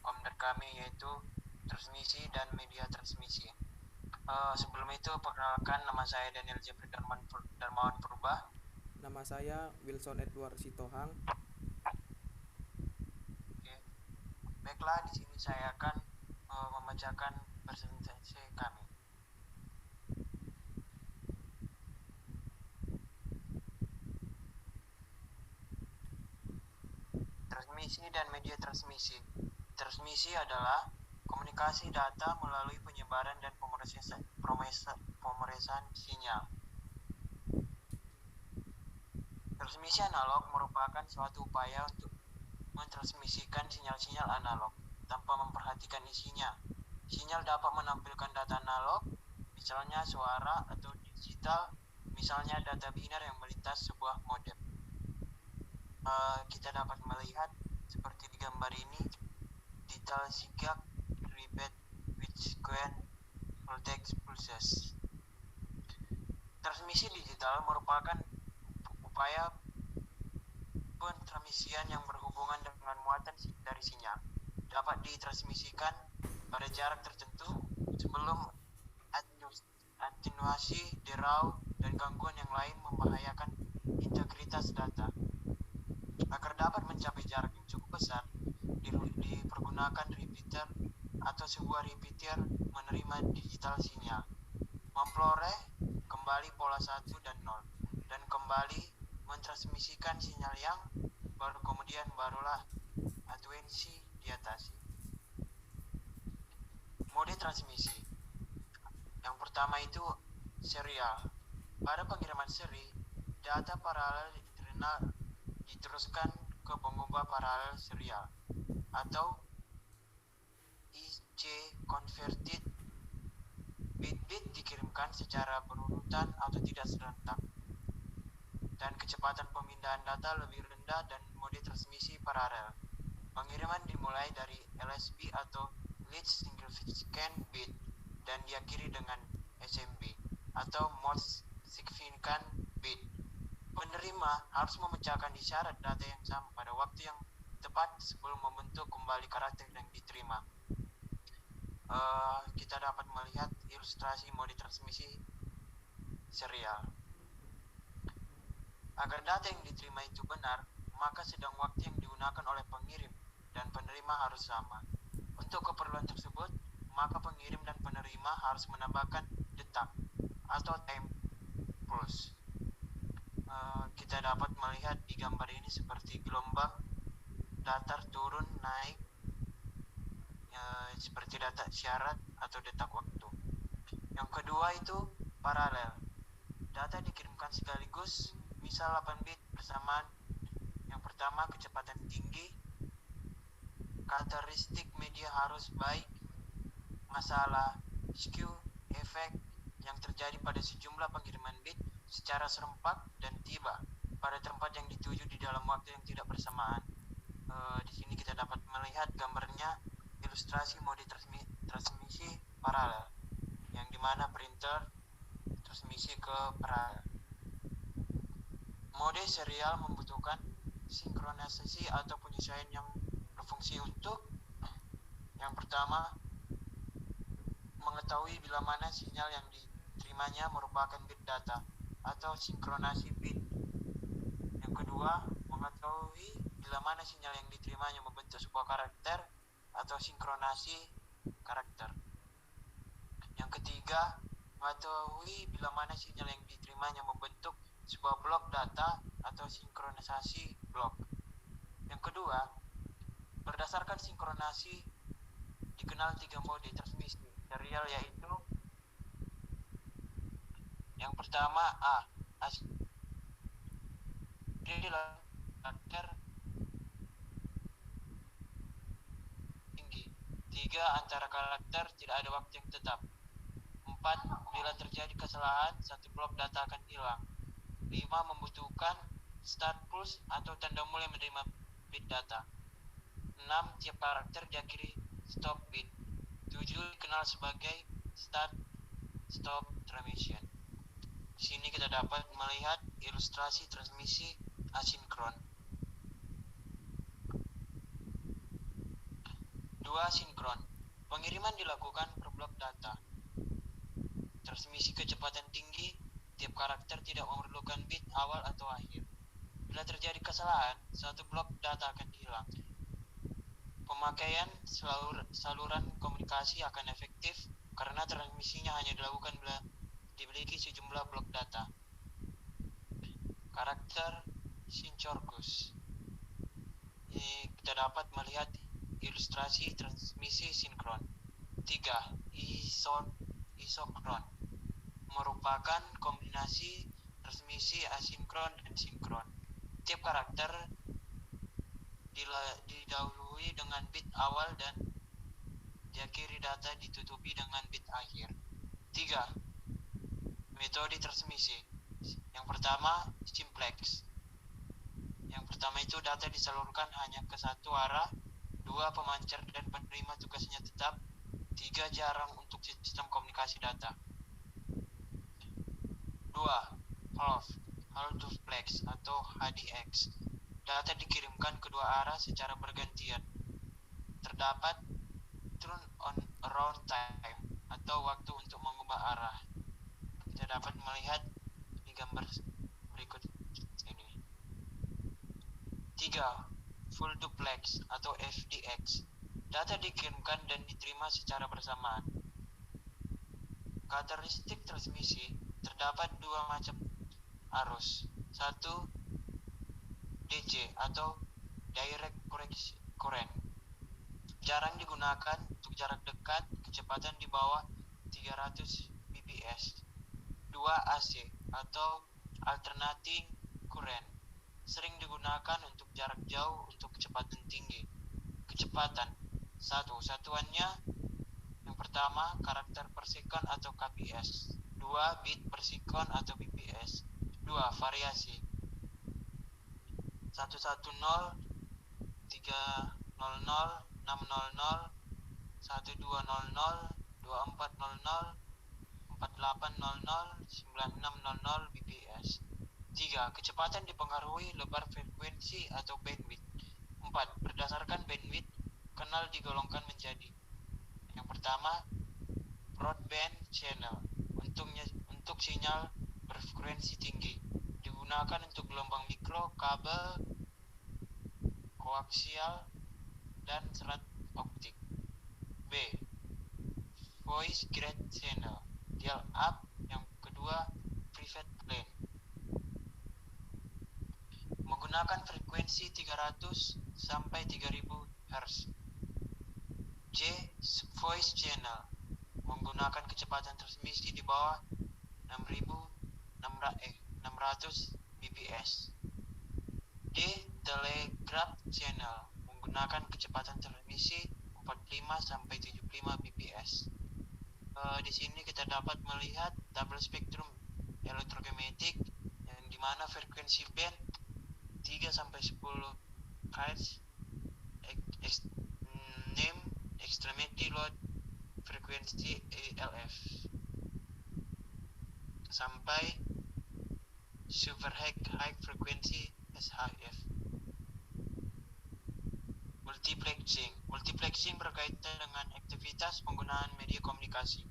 komder kami, yaitu transmisi dan media transmisi. Sebelum itu, perkenalkan, nama saya Daniel Jeffrey Darmawan Purba. Nama saya Wilson Edward Sitohang. Oke. Baiklah, di sini saya akan membacakan presentasi kami. Transmisi dan media transmisi. Transmisi adalah komunikasi data melalui penyebaran dan pemrosesan sinyal. Transmisi analog merupakan suatu upaya untuk mentransmisikan sinyal-sinyal analog tanpa memperhatikan isinya. Sinyal dapat menampilkan data analog, misalnya suara, atau digital, misalnya data biner yang melintas sebuah modem. Kita dapat melihat seperti di gambar ini, digital zigzag repeat with sequence voltage pulses. Transmisi digital merupakan upaya pentransmisian yang berhubungan dengan muatan dari sinyal. Dapat ditransmisikan pada jarak tertentu sebelum atenuasi, derau, dan gangguan yang lain membahayakan integritas data. Agar dapat mencapai jarak yang cukup besar, dipergunakan repeater atau sebuah repeater menerima digital sinyal, memperoleh kembali pola 1 dan 0, dan kembali mentransmisikan sinyal yang baru, kemudian barulah atuensi diatasi. Mode transmisi. Yang pertama itu serial. Pada pengiriman seri, data paralel diteruskan ke pengubah paralel serial atau IC converted. Bit-bit dikirimkan secara berurutan atau tidak serentak, dan kecepatan pemindahan data lebih rendah dan mode transmisi paralel. Pengiriman dimulai dari LSB atau least significant bit dan diakhiri dengan SMB atau most significant bit. Penerima harus memecahkan isyarat data yang sama pada waktu yang tepat sebelum membentuk kembali karakter yang diterima. Kita dapat melihat ilustrasi mode transmisi serial. Agar data yang diterima itu benar, maka sedang waktu yang digunakan oleh pengirim dan penerima harus sama. Untuk keperluan tersebut, maka pengirim dan penerima harus menambahkan detak atau time pulse. Kita dapat melihat di gambar ini seperti gelombang datar turun naik, seperti data syarat atau detak waktu. Yang kedua itu paralel. Data dikirimkan sekaligus, misal 8 bit bersamaan. Yang pertama, kecepatan tinggi, karakteristik media harus baik, masalah skew efek yang terjadi pada sejumlah pengiriman bit secara serempak dan tiba pada tempat yang dituju di dalam waktu yang tidak bersamaan. Di sini kita dapat melihat gambarnya ilustrasi mode transmisi paralel, yang dimana printer transmisi ke paralel. Mode serial membutuhkan sinkronisasi atau penyesuaian yang berfungsi untuk yang pertama, mengetahui bila mana sinyal yang diterimanya merupakan bit data atau sinkronasi bit. Yang kedua, mengetahui bila mana sinyal yang diterimanya membentuk sebuah karakter atau sinkronasi karakter. Yang ketiga, mengetahui bila mana sinyal yang diterimanya membentuk sebuah blok data atau sinkronisasi blok. Yang kedua, berdasarkan sinkronasi dikenal 3 mode transmisi serial, yaitu yang pertama karakter tinggi. 3, antara karakter tidak ada waktu yang tetap. 4, bila terjadi kesalahan, satu blok data akan hilang. 5, membutuhkan start pulse atau tanda mulai menerima bit data. 6, tiap karakter diakhiri stop bit. 7, dikenal sebagai start stop transmission. Di sini kita dapat melihat ilustrasi transmisi asinkron. 2 Kedua, sinkron. Pengiriman dilakukan per blok data. Transmisi kecepatan tinggi, tiap karakter tidak memerlukan bit awal atau akhir. Bila terjadi kesalahan, satu blok data akan hilang. Pemakaian saluran komunikasi akan efektif karena transmisinya hanya dilakukan bila dimiliki sejumlah blok data. Karakter Synchorgus. Ini kita dapat melihat ilustrasi transmisi sinkron. 3. Isokron merupakan kombinasi transmisi asinkron dan sinkron. Tiap karakter didahului dengan bit awal dan diakhiri data ditutupi dengan bit akhir. 3. Metode transmisi. Yang pertama, simplex. Yang pertama itu data disalurkan hanya ke satu arah. 2. Pemancar dan penerima tugasnya tetap. 3. Jarang untuk sistem komunikasi data. 2. Half-duplex atau HDX. Data dikirimkan kedua arah secara bergantian. Terdapat turn on around time atau waktu untuk mengubah arah. Kita dapat melihat di gambar berikut ini. 3. Full duplex atau FDX. Data dikirimkan dan diterima secara bersamaan. Karakteristik transmisi terdapat dua macam arus. 1. DC atau direct current. Jarang digunakan untuk jarak dekat, kecepatan di bawah 300 bps. 2. AC atau alternating current. Sering digunakan untuk jarak jauh untuk kecepatan tinggi. Kecepatan. 1. Satuannya yang pertama karakter per sekon atau kps. 2. Bit per sekon atau bps. 2. Variasi 110, 300, 600, 1200, 2400, 4800, 9600 bps. 3. Kecepatan dipengaruhi lebar frekuensi atau bandwidth. 4. Berdasarkan bandwidth, kanal digolongkan menjadi: yang pertama, broadband channel untuk sinyal berfrekuensi tinggi, digunakan untuk gelombang mikro, kabel koaksial, dan serat optik. B. Voice grade channel, dial up. Yang kedua, private lane, menggunakan frekuensi 300 sampai 3000 Hz. C. Voice channel, menggunakan kecepatan transmisi di bawah 600 bps. D. Telegraph channel, menggunakan kecepatan transmisi 45 sampai 75 bps. Di sini kita dapat melihat double spectrum elektromagnetik yang dimana frekuensi band 3 sampai 10 Hz, name extremity low frekuensi ELF, sampai super high frequency SHF. Multiplexing berkaitan dengan aktivitas penggunaan media komunikasi,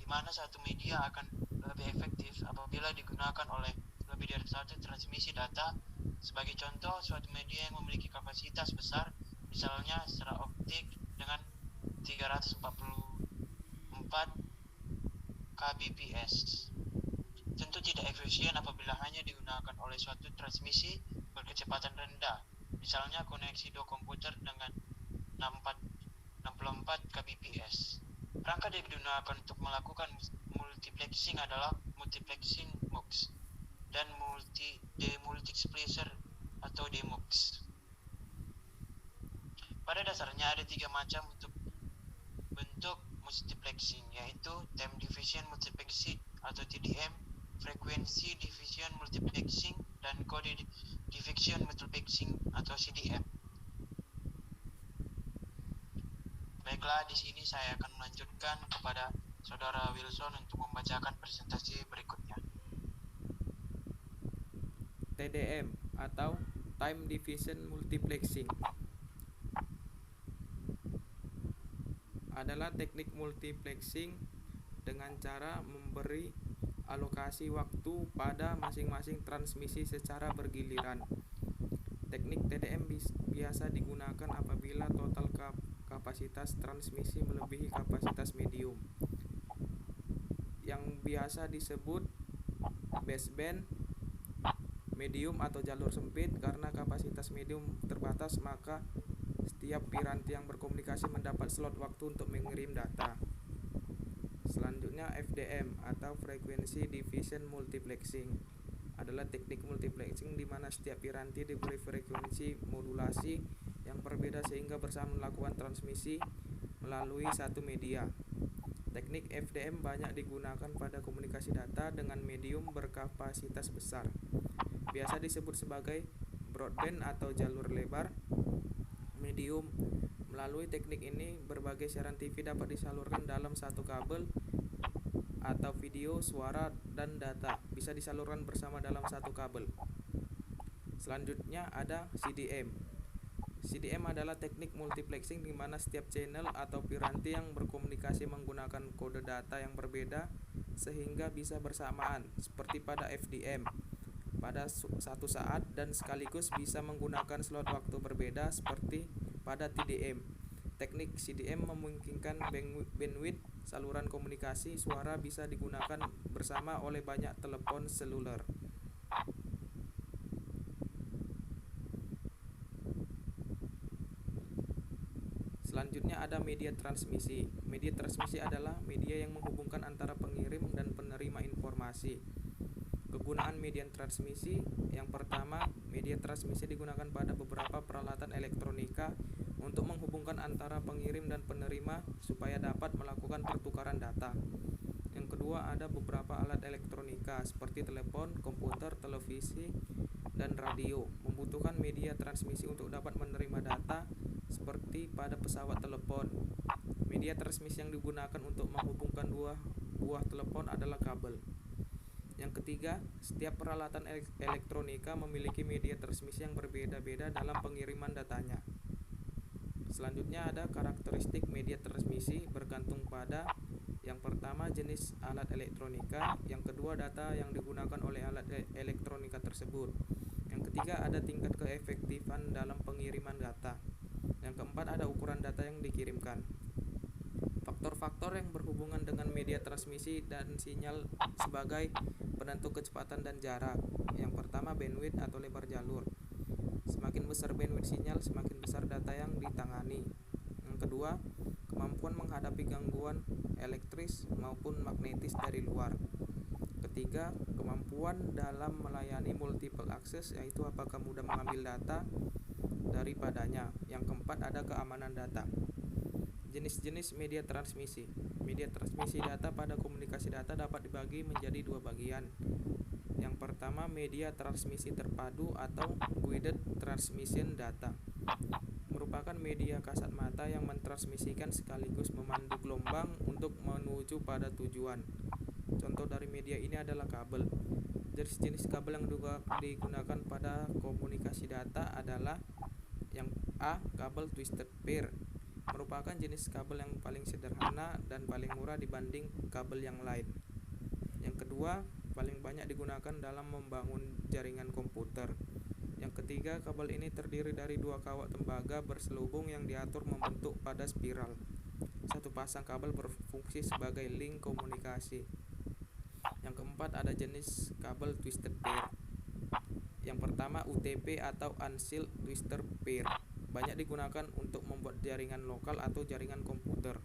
di mana satu media akan lebih efektif apabila digunakan oleh lebih dari satu transmisi data. Sebagai contoh, suatu media yang memiliki kapasitas besar, misalnya serat optik dengan 344 kbps, tentu tidak efisien apabila hanya digunakan oleh suatu transmisi berkecepatan rendah. Misalnya koneksi dua komputer dengan 64 kbps. Perangkat yang digunakan untuk melakukan multiplexing adalah multiplexing MUX dan demultiplexer atau DMUX. Pada dasarnya ada tiga macam bentuk multiplexing, yaitu time division multiplexing atau TDM, frequency division multiplexing, dan code division multiplexing atau CDM. Baiklah, di sini saya akan melanjutkan kepada Saudara Wilson untuk membacakan presentasi berikutnya. TDM atau Time Division Multiplexing. adalah teknik multiplexing dengan cara memberi alokasi waktu pada masing-masing transmisi secara bergiliran. Teknik TDM biasa digunakan apabila total kapasitas transmisi melebihi kapasitas medium, yang biasa disebut baseband medium atau jalur sempit. Karena kapasitas medium terbatas, maka setiap piranti yang berkomunikasi mendapat slot waktu untuk mengirim data. Selanjutnya FDM atau Frequency Division Multiplexing adalah teknik multiplexing di mana setiap piranti diberi frekuensi modulasi yang berbeda sehingga bersama melakukan transmisi melalui satu media. Teknik FDM banyak digunakan pada komunikasi data dengan medium berkapasitas besar. Biasa disebut sebagai broadband atau jalur lebar medium. Melalui teknik ini, berbagai siaran TV dapat disalurkan dalam satu kabel, atau video, suara, dan data bisa disalurkan bersama dalam satu kabel. Selanjutnya ada CDM. CDM adalah teknik multiplexing di mana setiap channel atau piranti yang berkomunikasi menggunakan kode data yang berbeda sehingga bisa bersamaan seperti pada FDM pada satu saat dan sekaligus bisa menggunakan slot waktu berbeda seperti pada TDM. Teknik CDM memungkinkan bandwidth saluran komunikasi suara bisa digunakan bersama oleh banyak telepon seluler. Selanjutnya ada media transmisi. Media transmisi adalah media yang menghubungkan antara pengirim dan penerima informasi. Kegunaan media transmisi: yang pertama, media transmisi digunakan pada beberapa peralatan elektronika untuk menghubungkan antara pengirim dan penerima supaya dapat melakukan pertukaran data. Yang kedua, ada beberapa alat elektronika seperti telepon, komputer, televisi, dan radio membutuhkan media transmisi untuk dapat menerima data seperti pada pesawat telepon. Media transmisi yang digunakan untuk menghubungkan dua buah telepon adalah kabel. Yang ketiga, setiap peralatan elektronika memiliki media transmisi yang berbeda-beda dalam pengiriman datanya. Selanjutnya ada karakteristik media transmisi bergantung pada: yang pertama, jenis alat elektronika; yang kedua, data yang digunakan oleh alat elektronika tersebut; yang ketiga, ada tingkat keefektifan dalam pengiriman data; yang keempat, ada ukuran data yang dikirimkan. Faktor-faktor yang berhubungan dengan media transmisi dan sinyal sebagai penentu kecepatan dan jarak. Yang pertama, bandwidth atau lebar jalur. Semakin besar bandwidth sinyal, semakin besar data yang ditangani. Yang kedua, kemampuan menghadapi gangguan elektris maupun magnetis dari luar. Ketiga, kemampuan dalam melayani multiple access, yaitu apakah mudah mengambil data daripadanya. Yang keempat, ada keamanan data. Jenis-jenis media transmisi. Media transmisi data pada komunikasi data dapat dibagi menjadi dua bagian. Yang pertama, media transmisi terpadu atau guided transmission data. Merupakan media kasat mata yang mentransmisikan sekaligus memandu gelombang untuk menuju pada tujuan. Contoh dari media ini adalah kabel. Jenis-jenis kabel yang digunakan pada komunikasi data adalah: yang A, kabel twisted pair, merupakan jenis kabel yang paling sederhana dan paling murah dibanding kabel yang lain. Yang kedua, paling banyak digunakan dalam membangun jaringan komputer. Yang ketiga, kabel ini terdiri dari dua kawat tembaga berselubung yang diatur membentuk pada spiral. Satu pasang kabel berfungsi sebagai link komunikasi. Yang keempat, ada jenis kabel twisted pair. Yang pertama, UTP atau Unsealed Twisted Pair, banyak digunakan untuk membuat jaringan lokal atau jaringan komputer.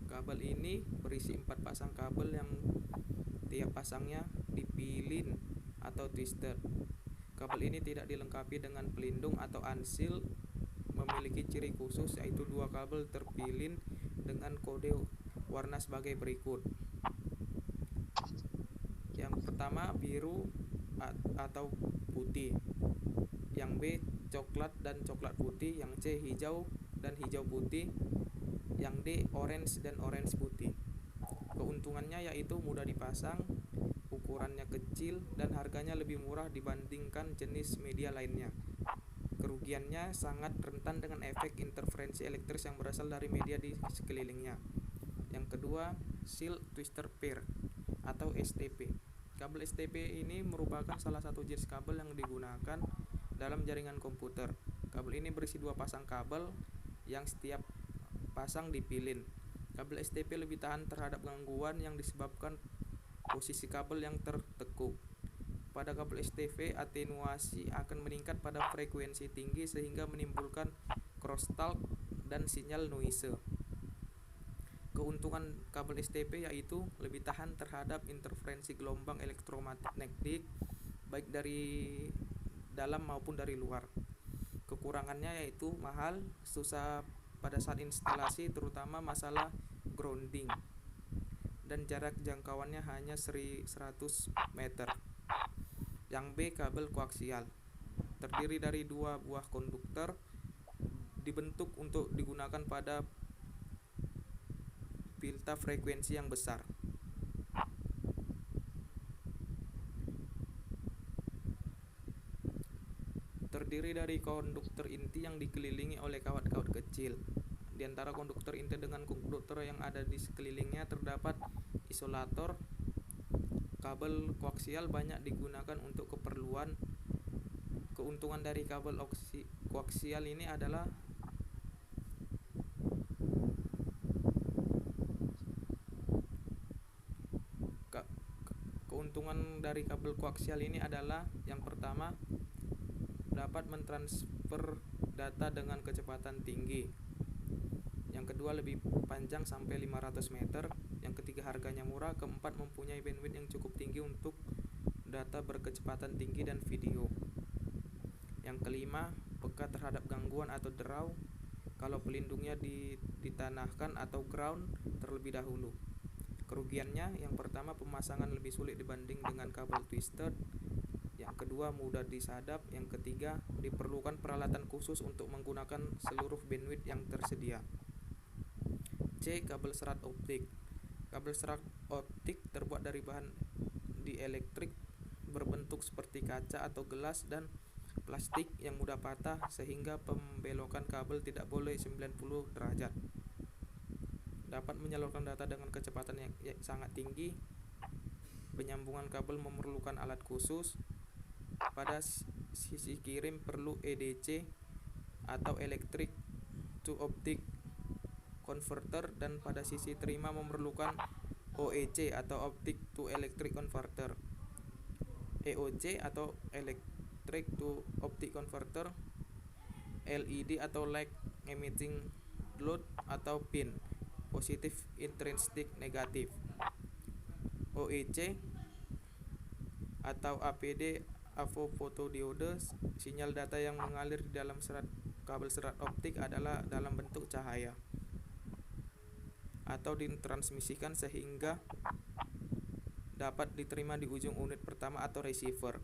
Kabel ini berisi 4 pasang kabel yang tiap pasangnya dipilin atau twisted. Kabel ini tidak dilengkapi dengan pelindung atau unsealed, memiliki ciri khusus yaitu dua kabel terpilin dengan kode warna sebagai berikut. Yang pertama, biru atau putih. Yang B, coklat dan coklat putih. Yang C, hijau dan hijau putih. Yang D, orange dan orange putih. Keuntungannya yaitu mudah dipasang, ukurannya kecil, dan harganya lebih murah dibandingkan jenis media lainnya. Kerugiannya sangat rentan dengan efek interferensi elektris yang berasal dari media di sekelilingnya. Yang kedua, Shield Twister Pair atau STP. Kabel STP ini merupakan salah satu jenis kabel yang digunakan dalam jaringan komputer. Kabel ini berisi 2 pasang kabel yang setiap pasang dipilin. Kabel STP lebih tahan terhadap gangguan yang disebabkan posisi kabel yang tertekuk. Pada kabel STP, atenuasi akan meningkat pada frekuensi tinggi sehingga menimbulkan crosstalk dan sinyal noise. Keuntungan kabel STP yaitu lebih tahan terhadap interferensi gelombang elektromagnetik baik dari dalam maupun dari luar. Kekurangannya yaitu mahal, susah pada saat instalasi, terutama masalah grounding, dan jarak jangkauannya hanya 100 meter. Yang B, kabel koaksial. Terdiri dari 2 buah konduktor, dibentuk untuk digunakan pada filter frekuensi yang besar. Terdiri dari konduktor inti yang dikelilingi oleh kawat-kawat kecil. Di antara konduktor inti dengan konduktor yang ada di sekelilingnya terdapat isolator. Kabel koaksial banyak digunakan untuk keperluan. Keuntungan dari kabel koaksial ini adalah yang pertama, dapat mentransfer data dengan kecepatan tinggi. Yang kedua, lebih panjang sampai 500 meter. Yang ketiga, harganya murah. Keempat, mempunyai bandwidth yang cukup tinggi untuk data berkecepatan tinggi dan video. Yang kelima, peka terhadap gangguan atau draw kalau pelindungnya ditanahkan atau ground terlebih dahulu. Kerugiannya, yang pertama, pemasangan lebih sulit dibanding dengan kabel twisted. Yang kedua, mudah disadap. Yang ketiga, diperlukan peralatan khusus untuk menggunakan seluruh bandwidth yang tersedia. C. Kabel serat optik. Kabel serat optik terbuat dari bahan dielektrik berbentuk seperti kaca atau gelas dan plastik yang mudah patah, sehingga pembelokan kabel tidak boleh 90 derajat. Dapat menyalurkan data dengan kecepatan yang sangat tinggi. Penyambungan kabel memerlukan alat khusus. Pada sisi kirim perlu EDC atau Electric to Optic Converter, dan pada sisi terima memerlukan OEC atau Optic to Electric Converter. EOC atau Electric to Optic Converter, LED atau Light Emitting Diode atau PIN, positif intrinsic negatif. OEC atau APD, AVO fotodiode, sinyal data yang mengalir di dalam kabel serat optik adalah dalam bentuk cahaya atau ditransmisikan sehingga dapat diterima di ujung unit pertama atau receiver.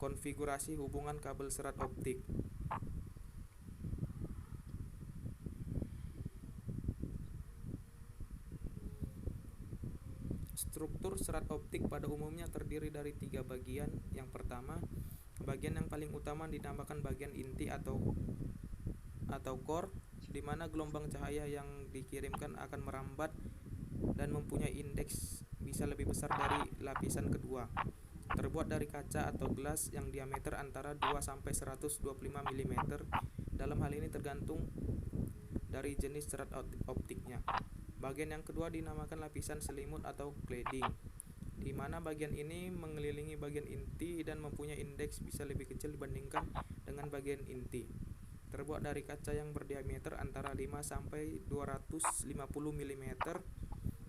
Konfigurasi hubungan kabel serat optik. Struktur serat optik pada umumnya terdiri dari 3 bagian. Yang pertama, bagian yang paling utama dinamakan bagian inti atau core, di mana gelombang cahaya yang dikirimkan akan merambat dan mempunyai indeks bisa lebih besar dari lapisan kedua. Terbuat dari kaca atau gelas yang diameter antara 2 sampai 125 mm. Dalam hal ini tergantung dari jenis serat optiknya. Bagian yang kedua dinamakan lapisan selimut atau cladding, di mana bagian ini mengelilingi bagian inti dan mempunyai indeks bisa lebih kecil dibandingkan dengan bagian inti. Terbuat dari kaca yang berdiameter antara 5 sampai 250 mm,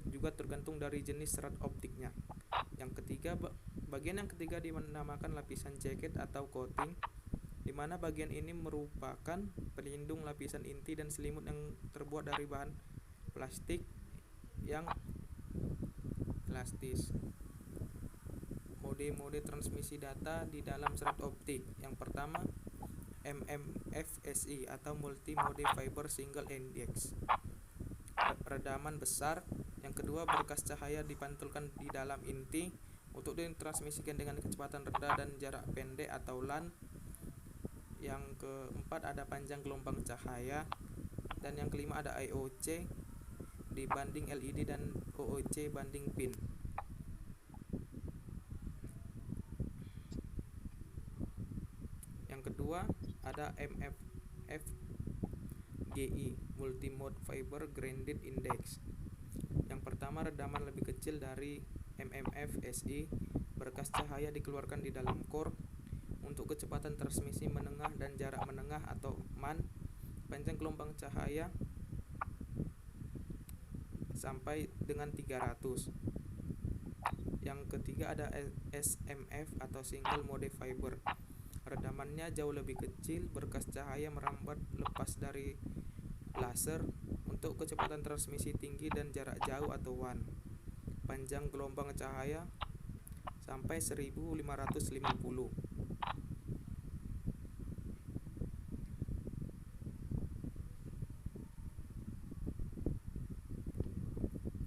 juga tergantung dari jenis serat optiknya. Bagian yang ketiga dinamakan lapisan jacket atau coating, di mana bagian ini merupakan pelindung lapisan inti dan selimut yang terbuat dari bahan plastik yang elastis. Mode transmisi data di dalam serat optik. Yang pertama, MMFSI atau Multi Mode Fiber Single Index, redaman besar. Yang kedua, berkas cahaya dipantulkan di dalam inti. untuk ditransmisikan dengan kecepatan rendah dan jarak pendek atau LAN. Yang keempat ada panjang gelombang cahaya, dan yang kelima ada IOC dibanding LED dan OOC banding PIN. Yang kedua ada MFFGI, Multimode Fiber Grounded Index. Yang pertama, redaman lebih kecil dari MMF-SI, berkas cahaya dikeluarkan di dalam core. Untuk kecepatan transmisi menengah dan jarak menengah atau MAN, panjang gelombang cahaya sampai dengan 300. Yang ketiga ada SMF atau Single Mode Fiber. Redamannya jauh lebih kecil, berkas cahaya merambat lepas dari laser. Untuk kecepatan transmisi tinggi dan jarak jauh atau WAN, panjang gelombang cahaya sampai 1550.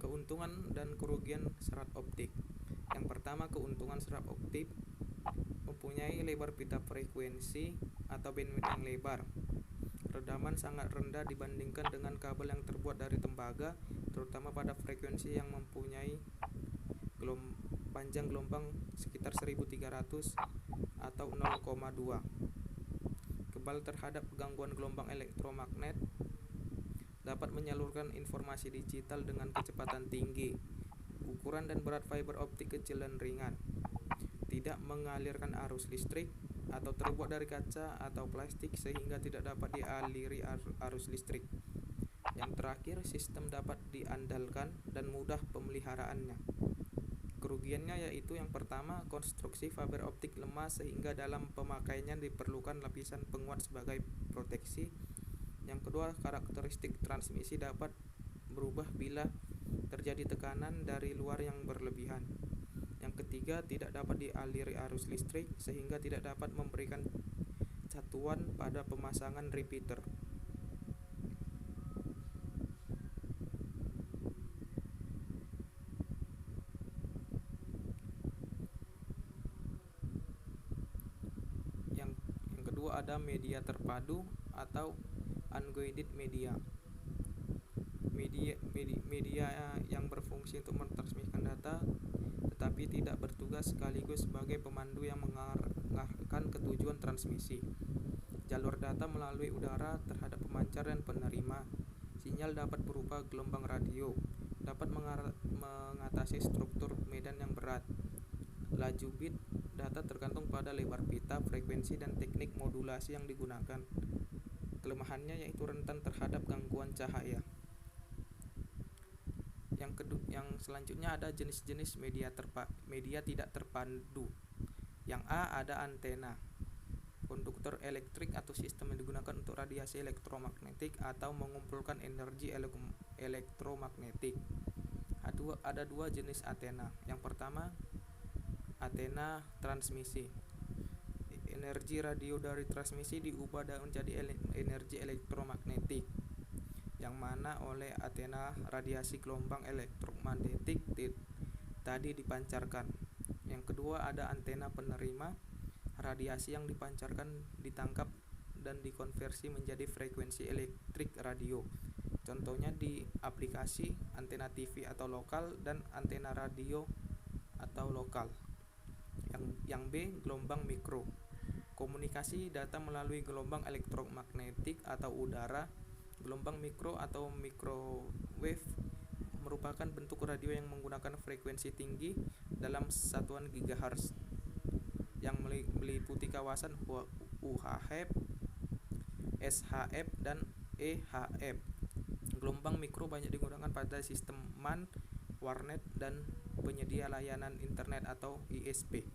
Keuntungan dan kerugian serat optik. Yang pertama, keuntungan serat optik mempunyai lebar pita frekuensi atau bandwidth yang lebar. Redaman sangat rendah dibandingkan dengan kabel yang terbuat dari tembaga, terutama pada frekuensi yang mempunyai panjang gelombang sekitar 1300 atau 0,2. Kebal terhadap gangguan gelombang elektromagnet, dapat menyalurkan informasi digital dengan kecepatan tinggi. Ukuran dan berat fiber optik kecil dan ringan. Tidak mengalirkan arus listrik atau terbuat dari kaca atau plastik sehingga tidak dapat dialiri arus listrik. Yang terakhir, sistem dapat diandalkan dan mudah pemeliharaannya. Kerugiannya yaitu yang pertama, konstruksi fiber optik lemah sehingga dalam pemakaiannya diperlukan lapisan penguat sebagai proteksi. Yang kedua, karakteristik transmisi dapat berubah bila terjadi tekanan dari luar yang berlebihan. Yang ketiga, tidak dapat dialiri arus listrik sehingga tidak dapat memberikan catuan pada pemasangan repeater. Yang kedua ada media terpadu atau unguided media. Media yang berfungsi untuk mentransmisikan data tetapi tidak bertugas sekaligus sebagai pemandu yang mengarahkan ke tujuan transmisi. Jalur data melalui udara terhadap pemancar dan penerima. Sinyal dapat berupa gelombang radio, dapat mengatasi struktur medan yang berat. Laju bit data tergantung pada lebar pita, frekuensi, dan teknik modulasi yang digunakan. Kelemahannya yaitu rentan terhadap gangguan cahaya. Yang selanjutnya ada jenis-jenis media tidak terpadu. Yang A ada antena, konduktor elektrik atau sistem yang digunakan untuk radiasi elektromagnetik atau mengumpulkan energi elektromagnetik. Ada dua jenis antena. Yang pertama, antena transmisi. Energi radio dari transmisi diubah menjadi energi elektromagnetik, yang mana oleh antena radiasi gelombang elektromagnetik tadi dipancarkan. Yang kedua ada antena penerima. Radiasi yang dipancarkan ditangkap dan dikonversi menjadi frekuensi elektrik radio. Contohnya di aplikasi antena TV atau lokal dan antena radio atau lokal. Yang B, gelombang mikro. Komunikasi data melalui gelombang elektromagnetik atau udara. Gelombang mikro atau microwave merupakan bentuk radio yang menggunakan frekuensi tinggi dalam satuan gigahertz yang meliputi kawasan UHF, SHF, dan EHF. Gelombang mikro banyak digunakan pada sistem MAN, warnet, dan penyedia layanan internet atau ISP.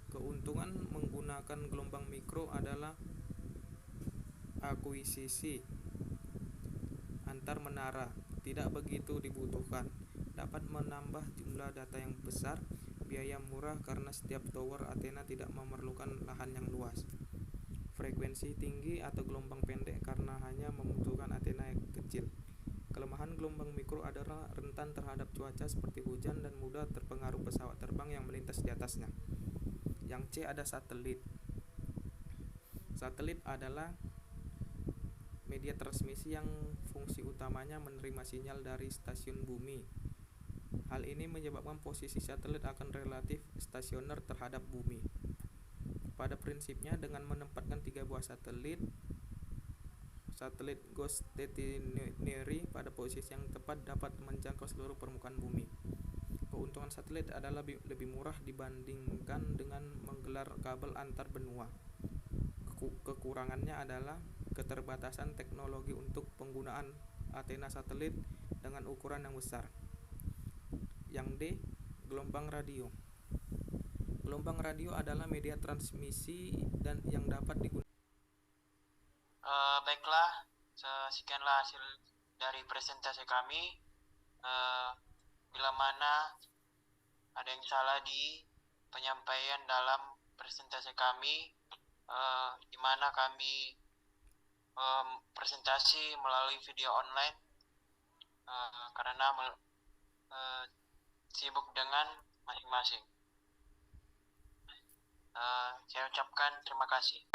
Keuntungan menggunakan gelombang mikro adalah akuisisi antar menara tidak begitu dibutuhkan, dapat menambah jumlah data yang besar, biaya murah karena setiap tower antena tidak memerlukan lahan yang luas. frekuensi tinggi atau gelombang pendek karena hanya membutuhkan antena yang kecil. Kelemahan gelombang mikro adalah rentan terhadap cuaca seperti hujan dan mudah terpengaruh pesawat terbang yang melintas di atasnya. Yang C ada satelit. Satelit adalah media transmisi yang fungsi utamanya menerima sinyal dari stasiun bumi. Hal ini menyebabkan posisi satelit akan relatif stasioner terhadap bumi. Pada prinsipnya, dengan menempatkan 3 buah satelit geostationary pada posisi yang tepat dapat menjangkau seluruh permukaan bumi. Keuntungan satelit adalah lebih murah dibandingkan dengan menggelar kabel antar benua. Kekurangannya adalah keterbatasan teknologi untuk penggunaan antena satelit dengan ukuran yang besar. Yang D, gelombang radio. Gelombang radio adalah media transmisi dan yang dapat digunakan. Baiklah, sekianlah hasil dari presentasi kami. Bila mana ada yang salah di penyampaian dalam presentasi kami, di mana kami presentasi melalui video online karena sibuk dengan masing-masing. Saya ucapkan terima kasih.